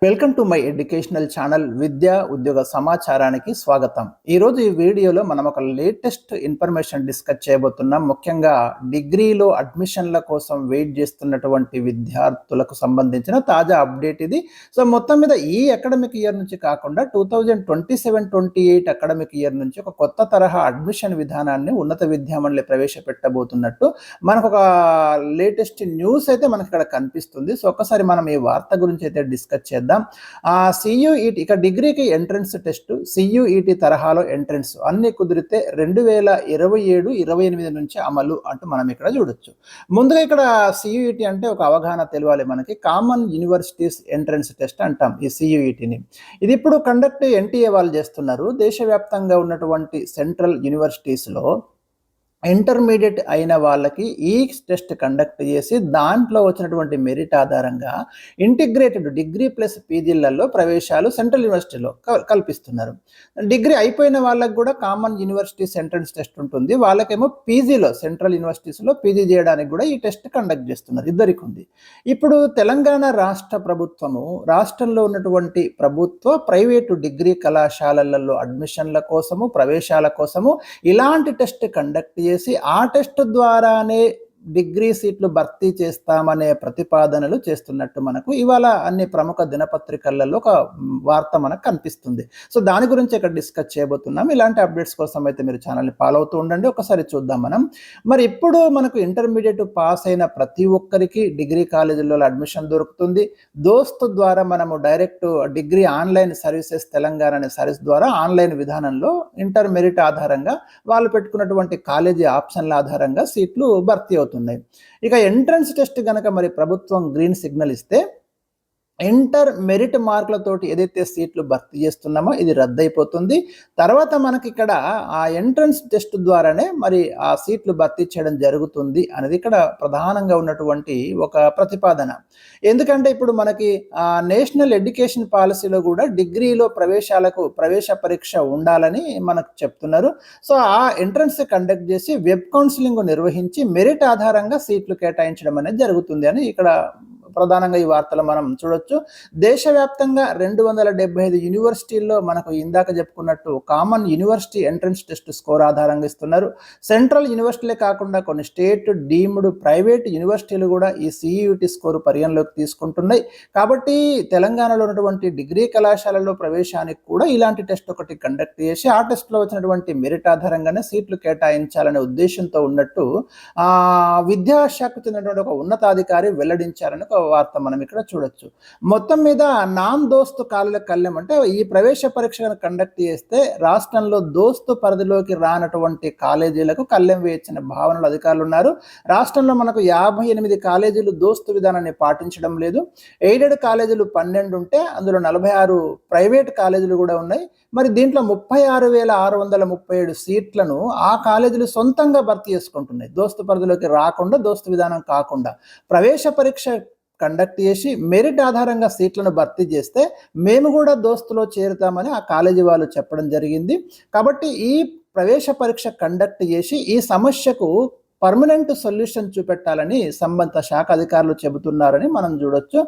Welcome to my educational channel విద్యా ఉద్యోగ సమాచారానికి స్వాగతం. ఈరోజు ఈ వీడియోలో మనం ఒక లేటెస్ట్ ఇన్ఫర్మేషన్ డిస్కస్ చేయబోతున్నాం. ముఖ్యంగా డిగ్రీలో అడ్మిషన్ల కోసం వెయిట్ చేస్తున్నటువంటి విద్యార్థులకు సంబంధించిన తాజా అప్డేట్ ఇది. సో మొత్తం మీద ఈ అకాడమిక్ ఇయర్ నుంచి కాకుండా 2027-28 అకాడమిక్ ఇయర్ నుంచి ఒక కొత్త తరహా అడ్మిషన్ విధానాన్ని ఉన్నత విద్యామండలి ప్రవేశపెట్టబోతున్నట్టు మనకు ఒక లేటెస్ట్ న్యూస్ అయితే మనకి ఇక్కడ కనిపిస్తుంది. సో ఒక్కసారి మనం ఈ వార్త గురించి అయితే డిస్కస్ చేద్దాం. సియుఈటి ఇక డిగ్రీకి ఎంట్రన్స్ టెస్ట్ సియుఈటి తరహాలో ఎంట్రన్స్ అన్ని కుదిరితే 2027-28 నుంచి అమలు అంటూ మనం ఇక్కడ చూడొచ్చు. ముందుగా ఇక్కడ సియుఈటి అంటే ఒక అవగాహన తెలియాలి మనకి. కామన్ యూనివర్సిటీస్ ఎంట్రన్స్ టెస్ట్ అంటాం ఈ సియుఈటిని. ఇది ఇప్పుడు కండక్ట్ ఎన్టీఏ వాళ్ళు చేస్తున్నారు. దేశవ్యాప్తంగా ఉన్నటువంటి సెంట్రల్ యూనివర్సిటీస్లో ఇంటర్మీడియట్ అయిన వాళ్ళకి ఈ టెస్ట్ కండక్ట్ చేసి దాంట్లో వచ్చినటువంటి మెరిట్ ఆధారంగా ఇంటిగ్రేటెడ్ డిగ్రీ ప్లస్ పీజీలలో ప్రవేశాలు సెంట్రల్ యూనివర్సిటీలో కల్పిస్తున్నారు. డిగ్రీ అయిపోయిన వాళ్ళకి కూడా కామన్ యూనివర్సిటీస్ ఎంట్రన్స్ టెస్ట్ ఉంటుంది. వాళ్ళకేమో పీజీలో సెంట్రల్ యూనివర్సిటీస్లో పీజీ చేయడానికి కూడా ఈ టెస్ట్ కండక్ట్ చేస్తున్నారు. ఇద్దరికి ఉంది. ఇప్పుడు తెలంగాణ రాష్ట్ర ప్రభుత్వము రాష్ట్రంలో ఉన్నటువంటి ప్రభుత్వ ప్రైవేటు డిగ్రీ కళాశాలలలో అడ్మిషన్ల కోసము ప్రవేశాల కోసము ఇలాంటి టెస్ట్ కండక్ట్ చేసి ఆ టెస్ట్ ద్వారానే డిగ్రీ సీట్లు భర్తీ చేస్తామనే ప్రతిపాదనలు చేస్తున్నట్టు మనకు ఇవాళ అన్ని ప్రముఖ దినపత్రికలలో ఒక వార్త మనకు కనిపిస్తుంది. సో దాని గురించి ఇక్కడ డిస్కస్ చేయబోతున్నాం. ఇలాంటి అప్డేట్స్ కోసం అయితే మీరు ఛానల్ని ఫాలో అవుతూ ఉండండి. ఒకసారి చూద్దాం మనం. మరి ఇప్పుడు మనకు ఇంటర్మీడియట్ పాస్ అయిన ప్రతి ఒక్కరికి డిగ్రీ కాలేజీల్లో అడ్మిషన్ దొరుకుతుంది. దోస్త్ ద్వారా మనము direct degree online services Telangana అనే సర్వీస్ ద్వారా ఆన్లైన్ విధానంలో ఇంటర్ మెరిట్ ఆధారంగా వాళ్ళు పెట్టుకున్నటువంటి కాలేజీ ఆప్షన్ల ఆధారంగా సీట్లు భర్తీ అవుతుంది. ఇక ఎంట్రన్స్ టెస్ట్ గనక మరి ప్రభుత్వం గ్రీన్ సిగ్నల్ ఇస్తే ఇంటర్ మెరిట్ మార్కులతోటి ఏదైతే సీట్లు భర్తీ చేస్తున్నామో ఇది రద్దయిపోతుంది. తర్వాత మనకి ఇక్కడ ఆ ఎంట్రన్స్ టెస్ట్ ద్వారానే మరి ఆ సీట్లు భర్తీ చేయడం జరుగుతుంది అనేది ఇక్కడ ప్రధానంగా ఉన్నటువంటి ఒక ప్రతిపాదన. ఎందుకంటే ఇప్పుడు మనకి నేషనల్ ఎడ్యుకేషన్ పాలసీలో కూడా డిగ్రీలో ప్రవేశ పరీక్ష ఉండాలని మనకు చెప్తున్నారు. సో ఆ ఎంట్రన్స్ కండక్ట్ చేసి వెబ్ కౌన్సిలింగ్ నిర్వహించి మెరిట్ ఆధారంగా సీట్లు కేటాయించడం అనేది జరుగుతుంది అని ఇక్కడ ప్రధానంగా ఈ వార్తలు మనం చూడొచ్చు. దేశవ్యాప్తంగా 275 యూనివర్సిటీల్లో మనకు ఇందాక చెప్పుకున్నట్టు common university entrance test score ఆధారంగా ఇస్తున్నారు. సెంట్రల్ యూనివర్సిటీలే కాకుండా కొన్ని స్టేట్ డీమ్డ్ ప్రైవేట్ యూనివర్సిటీలు కూడా ఈ సియుటి స్కోర్ పరిగణలోకి తీసుకుంటున్నాయి. కాబట్టి తెలంగాణలో ఉన్నటువంటి డిగ్రీ కళాశాలలో ప్రవేశానికి కూడా ఇలాంటి టెస్ట్ ఒకటి కండక్ట్ చేసి ఆ టెస్ట్లో వచ్చినటువంటి మెరిట్ ఆధారంగానే సీట్లు కేటాయించాలనే ఉద్దేశంతో ఉన్నట్టు విద్యాశాఖకు చెందినటువంటి ఒక ఉన్నతాధికారి వెల్లడించారని వార్త మనం ఇక్కడ చూడొచ్చు. మొత్తం మీద నామ్ దోస్తు కాలులకు కళ్ళెం అంటే ఈ ప్రవేశ పరీక్షను కండక్ట్ చేస్తే రాష్ట్రంలో దోస్తు పరిధిలోకి రానటువంటి కాలేజీలకు కళ్ళెం వేయించిన భావనలు అధికారులు ఉన్నారు. రాష్ట్రంలో మనకు 58 కాలేజీలు దోస్తు విధానాన్ని పాటించడం లేదు. ఎయిడెడ్ కాలేజీలు 12 ఉంటే అందులో 46 ప్రైవేట్ కాలేజీలు కూడా ఉన్నాయి. మరి దీంట్లో 36,637 సీట్లను ఆ కాలేజీలు సొంతంగా భర్తీ చేసుకుంటున్నాయి. దోస్తు పరిధిలోకి రాకుండా దోస్తు విధానం కాకుండా ప్రవేశ పరీక్ష కండక్ట్ చేసి మెరిట్ ఆధారంగా సీట్లను భర్తీ చేస్తే మేము కూడా దోస్తులో చేరుతామని ఆ కాలేజీ వాళ్ళు చెప్పడం జరిగింది. కాబట్టి ఈ ప్రవేశ పరీక్ష కండక్ట్ చేసి ఈ సమస్యకు పర్మనెంట్ సొల్యూషన్ చూపెట్టాలని సంబంధిత శాఖ అధికారులు చెబుతున్నారని మనం చూడొచ్చు.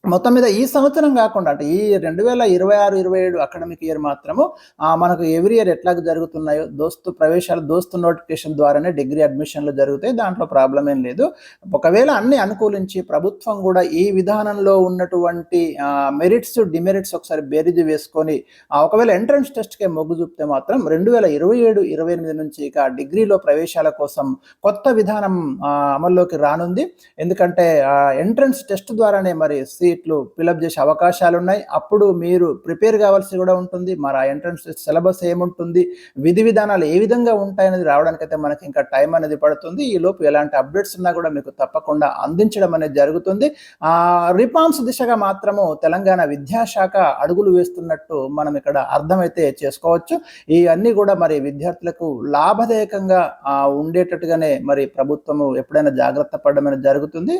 మొత్తం మీద ఈ సంవత్సరం కాకుండా అంటే ఈ 2026-27 అకాడమిక్ ఇయర్ మాత్రము మనకు ఎవ్రీ ఇయర్ ఎట్లా జరుగుతున్నాయో దోస్తు నోటిఫికేషన్ ద్వారానే డిగ్రీ అడ్మిషన్లు జరుగుతాయి. దాంట్లో ప్రాబ్లం ఏం లేదు. ఒకవేళ అన్ని అనుకూలించి ప్రభుత్వం కూడా ఈ విధానంలో ఉన్నటువంటి మెరిట్స్ డిమెరిట్స్ ఒకసారి బేరీజు వేసుకొని ఒకవేళ ఎంట్రన్స్ టెస్ట్కే మొగ్గు చూపితే మాత్రం 2027-28 నుంచి ఇక డిగ్రీలో ప్రవేశాల కోసం కొత్త విధానం అమల్లోకి రానుంది. ఎందుకంటే ఎంట్రన్స్ టెస్ట్ ద్వారానే మరి సీట్లు ఫిలప్ చేసే అవకాశాలు ఉన్నాయి. అప్పుడు మీరు ప్రిపేర్ కావాల్సి కూడా ఉంటుంది. మరి ఆ ఎంట్రన్స్ సిలబస్ ఏముంటుంది, విధి విధానాలు ఏ విధంగా ఉంటాయనేది రావడానికైతే మనకి ఇంకా టైం అనేది పడుతుంది. ఈ లోపు ఎలాంటి అప్డేట్స్ ఉన్నా కూడా మీకు తప్పకుండా అందించడం అనేది జరుగుతుంది. రిఫార్మ్స్ దిశగా మాత్రము తెలంగాణ విద్యాశాఖ అడుగులు వేస్తున్నట్టు మనం ఇక్కడ అర్థమైతే చేసుకోవచ్చు. ఇవన్నీ కూడా మరి విద్యార్థులకు లాభదాయకంగా ఉండేటట్టుగానే మరి ప్రభుత్వము ఎప్పుడైనా జాగ్రత్త పడడం అనేది జరుగుతుంది.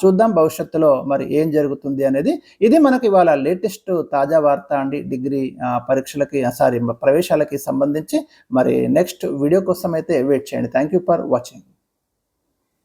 చూద్దాం భవిష్యత్తులో మరి ఏం జరుగుతుంది అనేది. ఇది మనకి ఇవాళ లేటెస్ట్ తాజా వార్త అండి. డిగ్రీ ప్రవేశాలకి సంబంధించి మరి నెక్స్ట్ వీడియో కోసం అయితే వెయిట్ చేయండి. Thank you for watching.